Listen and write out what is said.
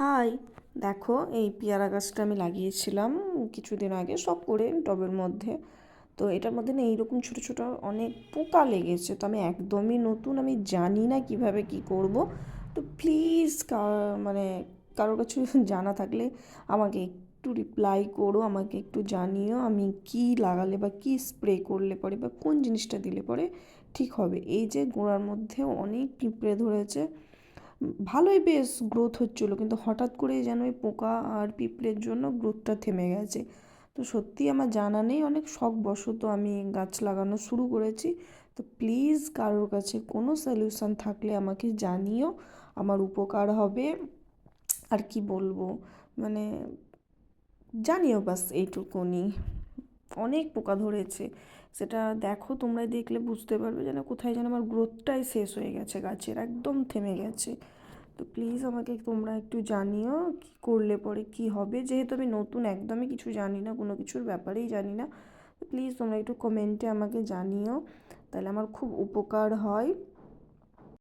High, দেখো এই পেয়ারা গাছটা আমি লাগিয়েছিলাম কিছুদিন আগে শখ করে টবের মধ্যে। তো এটার মধ্যে না এইরকম ছোটো ছোটো অনেক পোকা লেগেছে। তো আমি একদমই নতুন, আমি জানি না কিভাবে কি করব। তো প্লিজ মানে কারোর কাছে জানা থাকলে আমাকে একটু রিপ্লাই করো, আমাকে একটু জানিও আমি কি লাগালে বা কি স্প্রে করলে পরে বা কোন জিনিসটা দিলে পরে ঠিক হবে। এই যে গোড়ার মধ্যে অনেক পিঁপড়ে ধরেছে, ভালোই বেশ গ্রোথ হচ্ছিলো, কিন্তু হঠাৎ করেই যেন এই পোকা আর পিঁপড়ের জন্য গ্রোথটা থেমে গেছে। তো সত্যি আমার জানা নেই, অনেক শখবশত আমি গাছ লাগানো শুরু করেছি। তো প্লিজ কারোর কাছে কোনো সলিউশন থাকলে আমাকে জানিও, আমার উপকার হবে। আর কি বলবো, মানে জানিও, বাস এইটুকুনি। অনেক পোকা ধরেছে, সেটা দেখো, তোমরা দেখলে বুঝতে পারবে যেন কোথায় যেন আমার গ্রোথটাই শেষ হয়ে গেছে, গাছের একদম থেমে গেছে। তো প্লিজ আমাকে তোমরা একটু জানিও কী করলে পরে কি হবে, যেহেতু আমি নতুন, একদমই কিছু জানি না, কোনো কিছুর ব্যাপারেই জানি না। প্লিজ তোমরা একটু কমেন্টে আমাকে জানিও, তাহলে আমার খুব উপকার হয়।